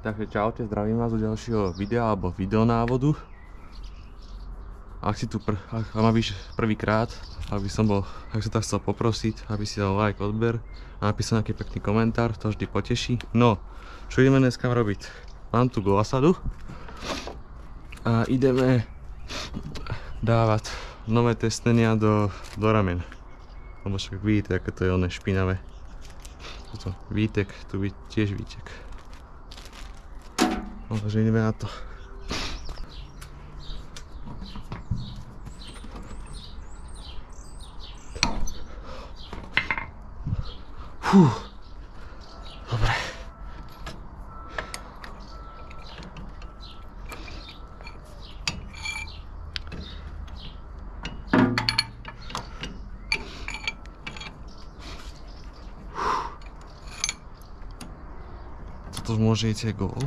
Takže čaute, zdravím vás do ďalšieho videa alebo videonávodu. Ak ma víš prvýkrát, ak som tak chcel poprosiť, aby si dal like, odber a napísal nejaký pekný komentár, to vždy poteší. No, čo ideme dneska robiť? Mám tu glosadu a ideme dávať nové testenia do ramen. Lebo však vidíte, aké to je oné špinavé. Toto výtek, tu by tiež výtek. No, takže ideme na to. Fú. Dobre. Toto môže ísť aj gól.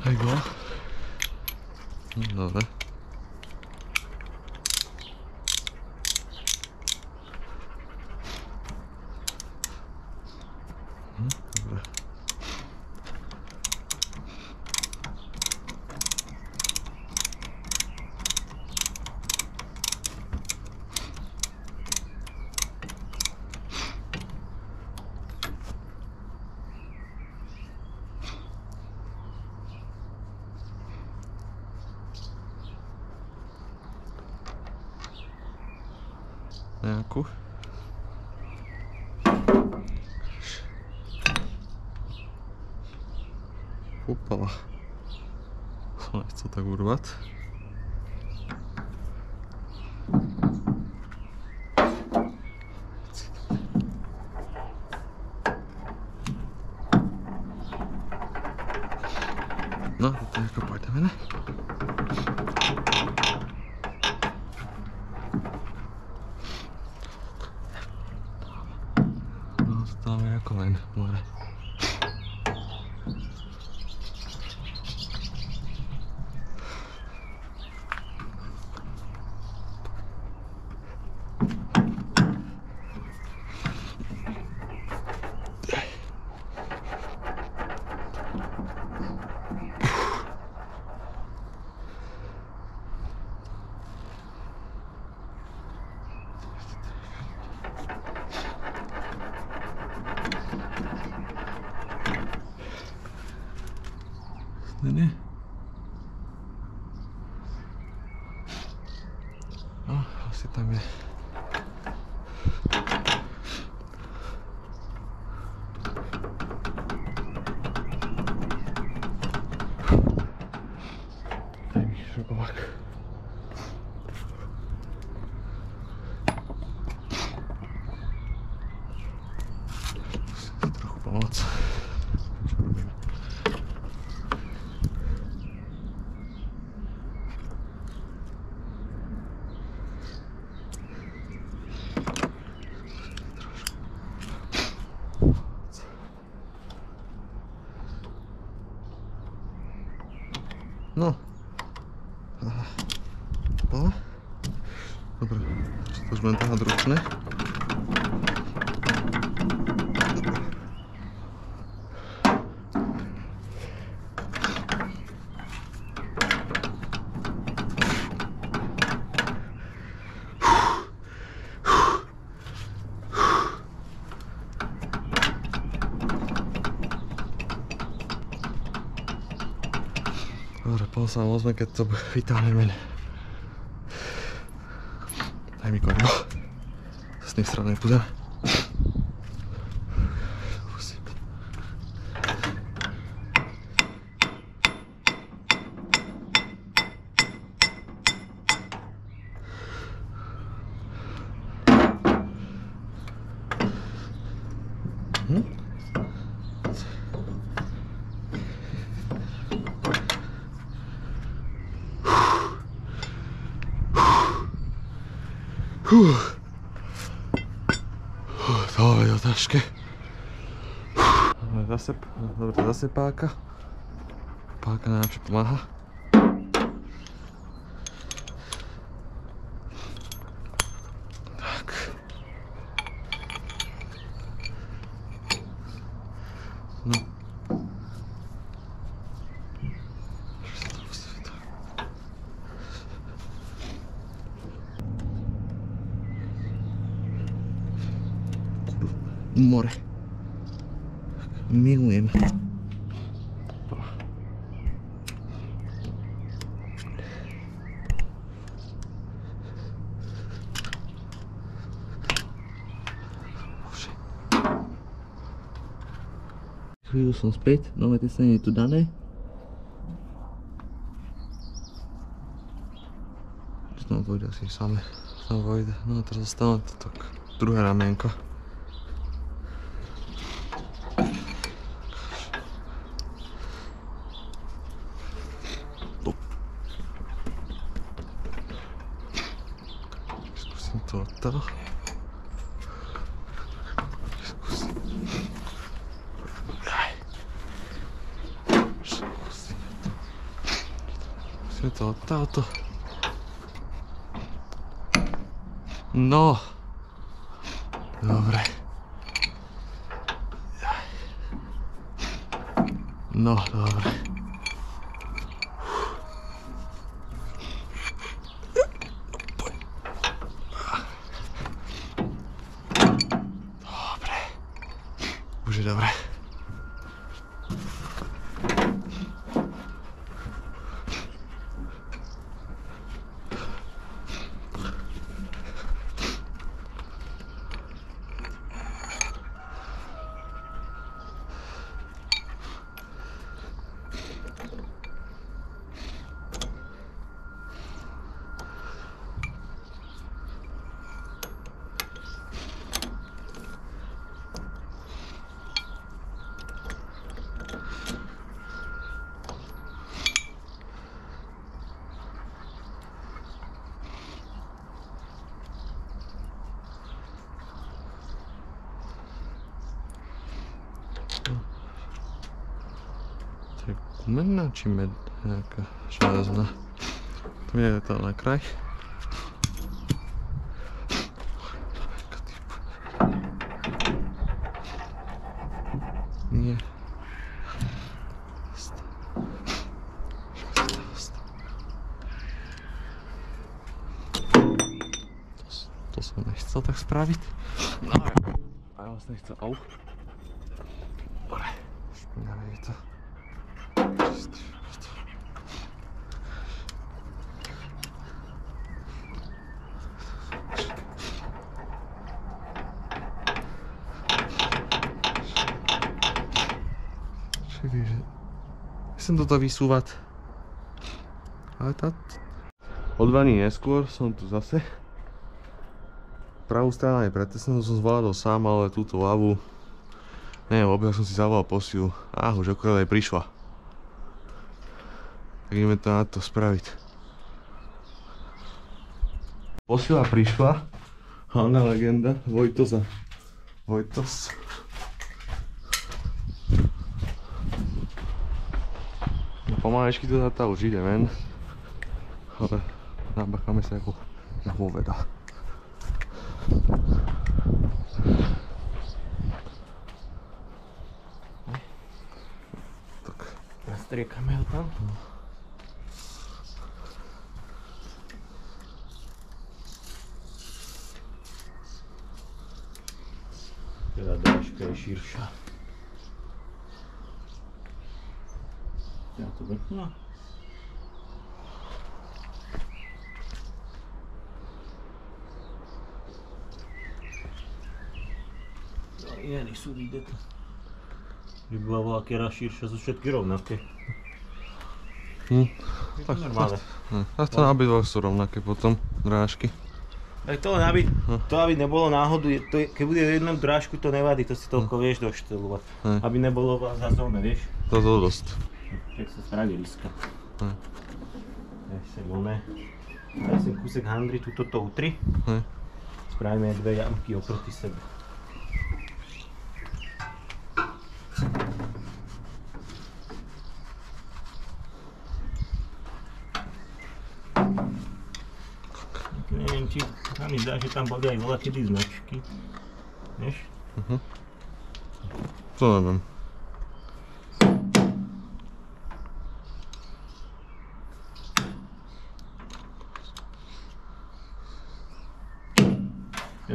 Aj gól. Dobre. Dobre. Nejakú. Upala. Som nechcel tak urvať. No, to je ako pôjdeme, ne? Dáme ako len, more. Ne. No, asi tam je. Daj mi šrobovač. Musím si trochu pomôcť. No. Dobre, to už budem tahať ručne. Dobre, potom sa ozme, keď to vytáhneme. Daj mi koľko. Z tej strany pôjdem. To je ťažké. Dobre, zase páka. Páka najlepšie pomáha. Tak. more. Milujem. Chvíľu som späť, nové tesnenie je tu dané. Čo tam vojde asi samé, tam vojde, no a teraz zostáva to tak druhé ramienko. Skúsim toto. Musíme to odtáto. No. Dobre. No, dobre. Dobre. Už je dobre. To je gumená či nejaká železná? To je to na kraj. Nie. To som nechcel tak spraviť. No a ja vlastne nechcel. Au. Dobre. Špinavé je to. Chcem toto vysúvať. Ale tá... O 2 dní neskôr som tu zase. Pravú stranu je pretesnenú, som zvládol sám, ale túto ľavú neviem, obehol som si zavolal posilu. Už akorát aj prišla. Tak ideme to na to spraviť. Posila prišla. Hlavná legenda Vojtos. Pomalečky to tá už ide ven, ale nabacháme sa ako hoveda. Tak. Nastriekame ho tam. Teda drážka je širšia. Ja to vrchná. Ja nechcú vidieť. By bola voľaké raz širšia, sú všetky rovnaké. Tak normálne. A to na obidvoch sú rovnaké potom, drážky. Tak to len aby nebolo náhodu, keď bude v jednom drážku to nevadí, to si toľko vieš doštelovať. Aby nebolo zazóne, vieš? To dosť. Tak sa spraví riska. Ja sem oné. Daj sem kúsek handry, tuto to utri. Spravíme dve jamky oproti sebe. Neviem, či sa mi zdá, že tam boli aj voľakedy značky. Vieš? To neviem.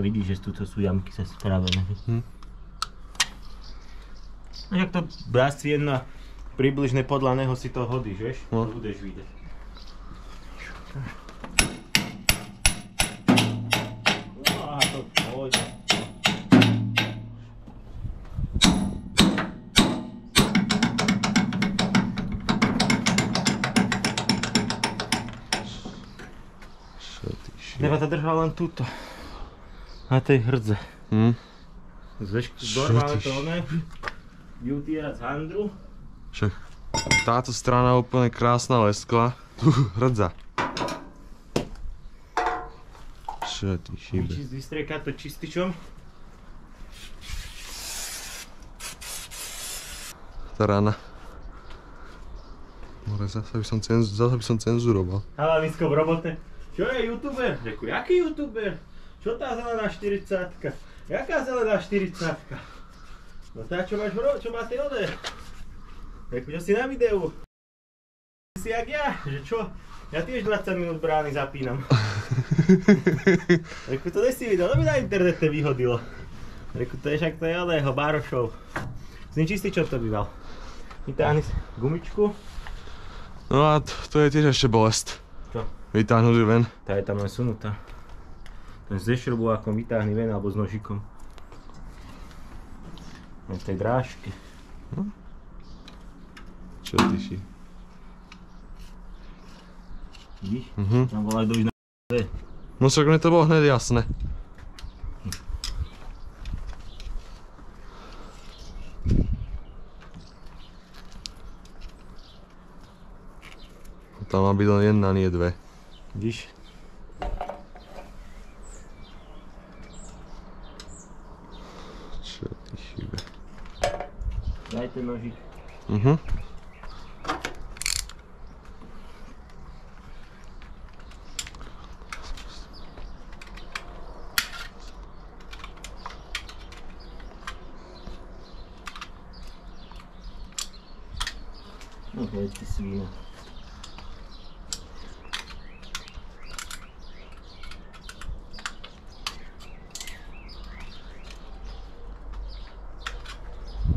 Vidíš, že tuto sú jamky sa spravené. Jak to brástvie na približne podľa neho si to hodíš, vieš? No. To budeš vidieť. No a to pôjde. Treba to držať len túto. Na tej hrdze. Normálne to oné. Beauty z handru. Však táto strana je úplne krásna leskla. Tu hrdza. Čo ti šíbe? Vystriekať to čističom. Tá rana. More, zase by som cenzuroval. Halanisko v robote. Čo je youtuber? Reku, jaký youtuber? Čo tá zelená 40-ka? Jaká zelená 40-ka? No tá, čo máte ode? Reku, čo si na videu? Si jak ja, že čo? Ja tiež 20 minút brány zapínam. Reku, to si videl, to by na internete vyhodilo. Reku, to je však to je oného, Bárošov. S ním čističom to býval. Vytáhni si gumičku. No a to je tiež ešte bolest. Čo? Vytáhnuť ju ven. Tá je tam len sunutá. Ten s dešrobovákom vytáhni ven alebo s nožikom. Len tej drážky. Čo ty ší? Vidíš? Tam bola aj dojsť na d. No však mne to bolo hneď jasné. Tam má byť len jedna, nie dve. Vidíš? Čo ty šíbe? Daj ten nožík. No hej, ty svína.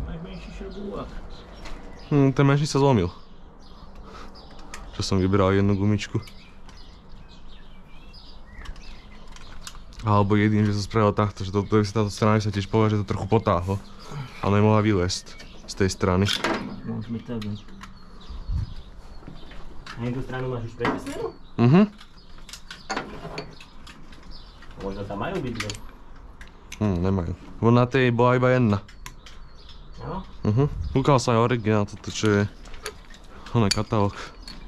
Máš menší šrobovák. Ten menší sa zlomil. Čo som vybral jednu gumičku. Alebo jedine, že som spravil takto, že táto strana sa tiež povedal, že to trochu potáhlo. A nemohla vylesť z tej strany. Môžeme tak dať. A jednu stranu máš už prepesnenú? Možno tam majú byť dve. Nemajú. Bo na tej bola iba jedna. Áno? Ukázal sa aj originál, toto čo je. Oné katalóg.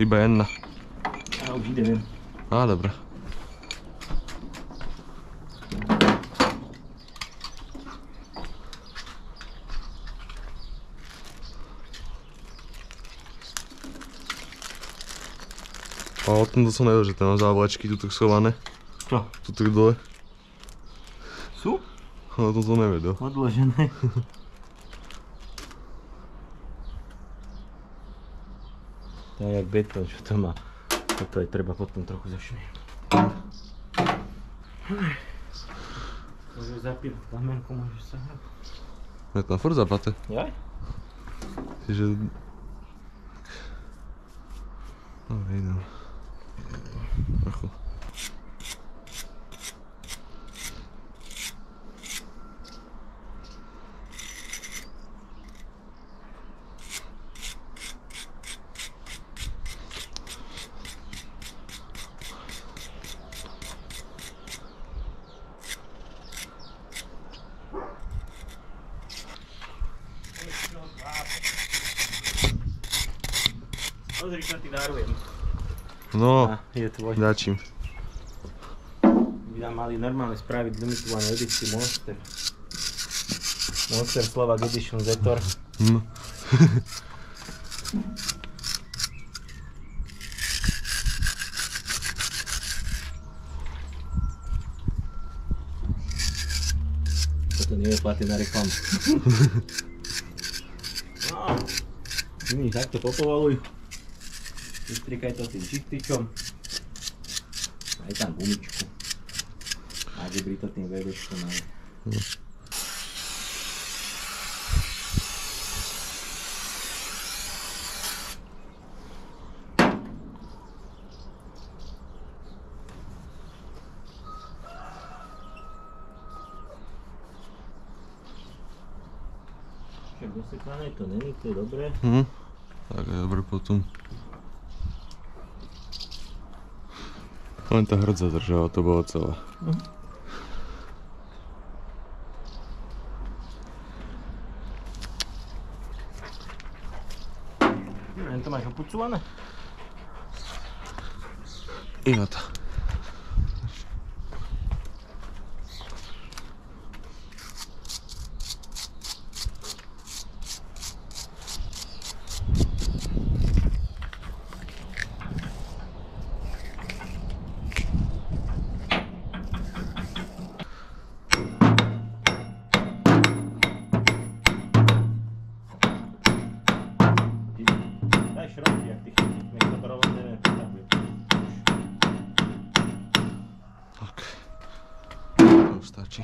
Iba jedna. A už ide ven. Á, dobré. A o tomto som nevedel, že tam mám závlačky tuto schované. Čo? Tuto dole. Sú? O tom som nevedel. Odložené. To je jak betón, čo to má. Toto je treba potom trochu zašmieť. Môžeš zapínať plamenku, môžeš sa hrať. Je tam furt zapaté. Jaj? Čiže... No, vidím. Trochu. Pozri, čo ti darujem. No, Je tvoj. ďačím. By nám mali normálne spraviť limitovanú edíciu Monster. Monster Slovak Edition Zetor. Toto nie je platená reklama. No, vidíš, takto popovaluj. Vystrikaj to tým čističom. Aj tam gumičku. A vybri to tým VVčkom aj. Tak dosekané to není, to je dobré. Tak je dobré potom. Len tá hrdza držala, to bolo celé. Len to máš opucované? Iba to. Daj šroty, jak ty chytíš, nech to provodne nepotahuje. Tak. To stačí.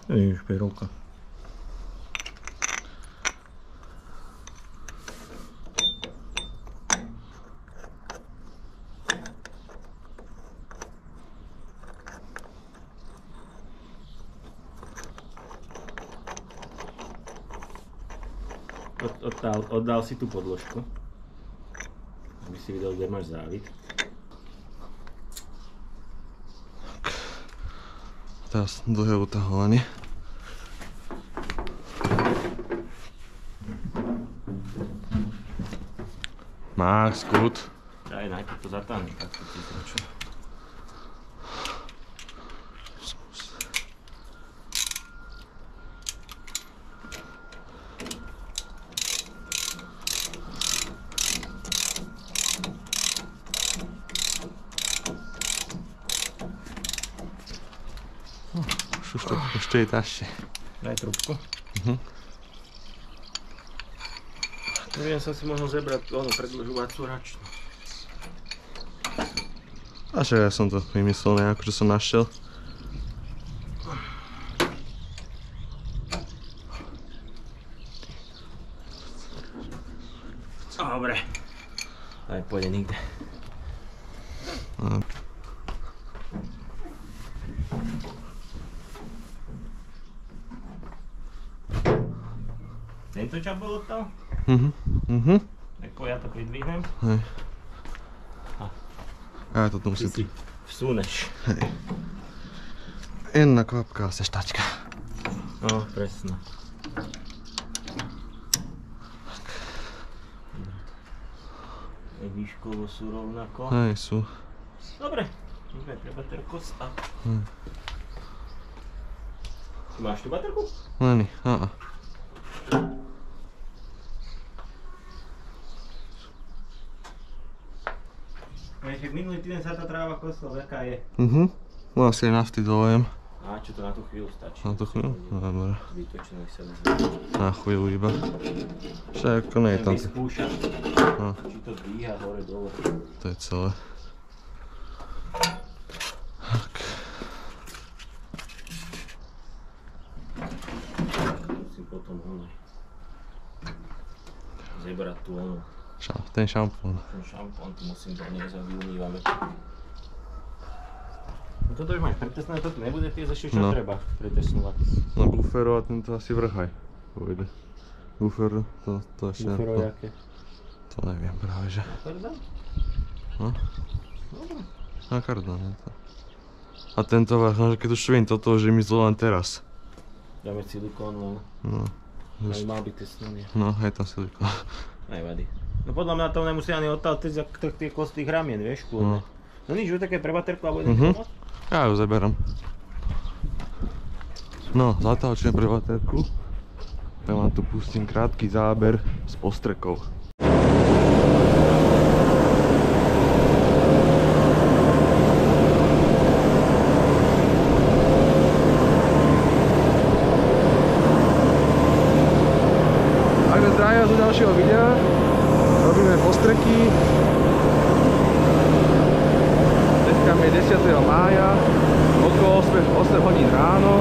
Ježiš, perovka. Oddal si tú podložku, aby si videl, kde máš závit. Teraz dlhé utahovanie. Max, good. Daj, najprv to zatáhni, tak to ti tročo. Ešte je tašie. Daj trubku. Neviem sa si možno zebrať predĺžovaciu račnu. A však ja som to vymyslel nejako, že som našiel. Dobre. Aj pôjde nikde. Tento ťa bol odtal? Tak ja to pridvihnem. Hej. Ja to tu musím... Ty si vsuneš. Hej. Jedna kvapka a seštačka. No, presne. Výškovo sú rovnako. Hej, sú. Dobre. Dobre, pre baterkos a... Máš tu baterku? Leni, Minulý týden sa tá tráva kosla, aká je? No asi aj nafty dolejem. A čo to na tú chvíľu stačí? Na tú chvíľu? No, dobre. Zbytočné sa nezvedá. Na chvíľu iba. Však ako nie je tam... Vyskúšam, No, či to dvíha hore dole. to je celé. Tak. Musím potom zebrať tú onu. Ten šampón. Ten šampón, tu musím doniesť a vyumývame. No toto už máš pretesné, toto nebude tiež ešte čo treba pretesnovať. No bufero a tento asi vrchaj pôjde. Bufero, to ešte... Bufero jaké? To neviem práve, že... Kardán? No, Dobre. na kardán je to. A tento vážno, že keď už viem toto, že mi zlo len teraz. Dáme silikón len. No. Aj mal byť tesnený. No, je tam silikón. Nevadí. No podľa mňa to nemusí ani odtáť tie kostých ramien, vieš, kľudne. No nič, už také pre baterku alebo jeden pomôcť? Ja ju zaberám. No, zatáčujem pre baterku. Ja vám tu pustím krátky záber s postrekou. Takže zdravím vás do ďalšieho videa. Robíme postreky. Dneska je 10. mája, okolo 8 hodín ráno.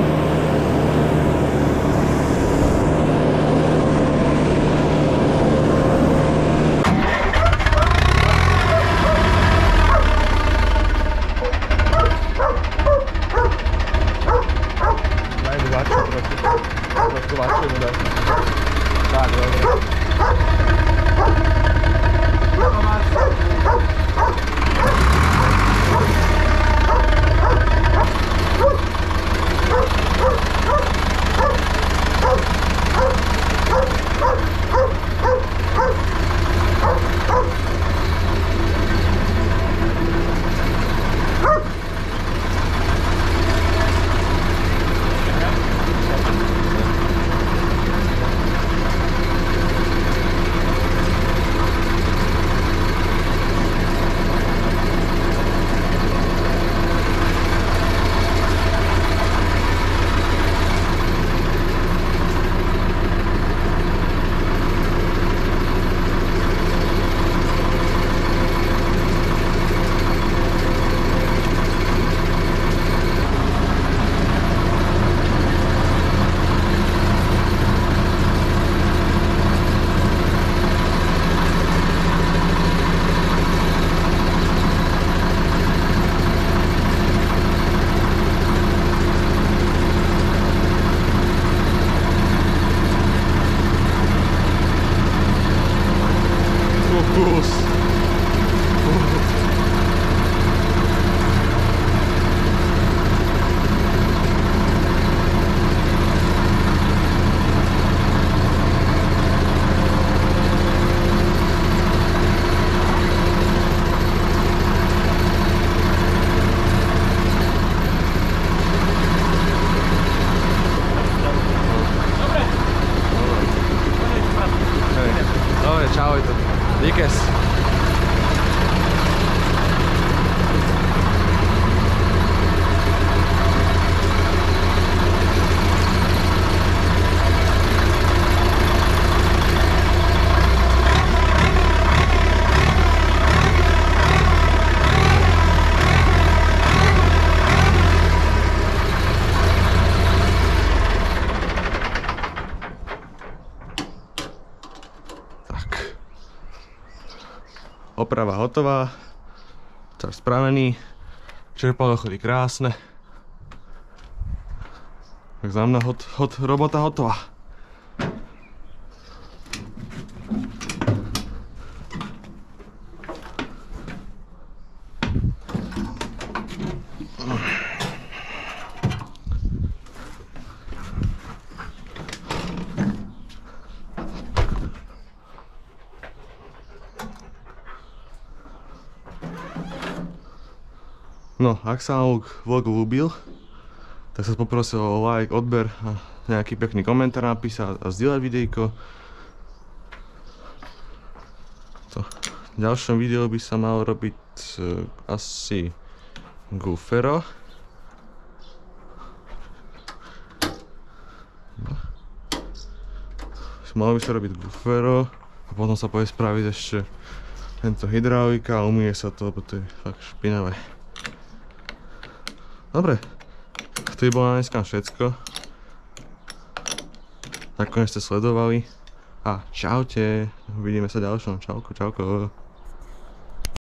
oprava hotová. Tak spravený. Čerpadlo chodí krásne. Tak za mňa robota hotová. No, ak sa vám vlog ľúbil, tak sa poprosil o like, odber a nejaký pekný komentár napísať a zdieľať videjko. To v ďalšom videu by sa malo robiť asi Gufero. Malo by sa robiť Gufero a potom sa povie spraviť ešte tento hydraulika a umýje sa to, lebo to je fakt špinavé. Dobre, to by bolo na dneska všetko. Nakoniec ste sledovali a čaute, uvidíme sa ďalšom, čauko.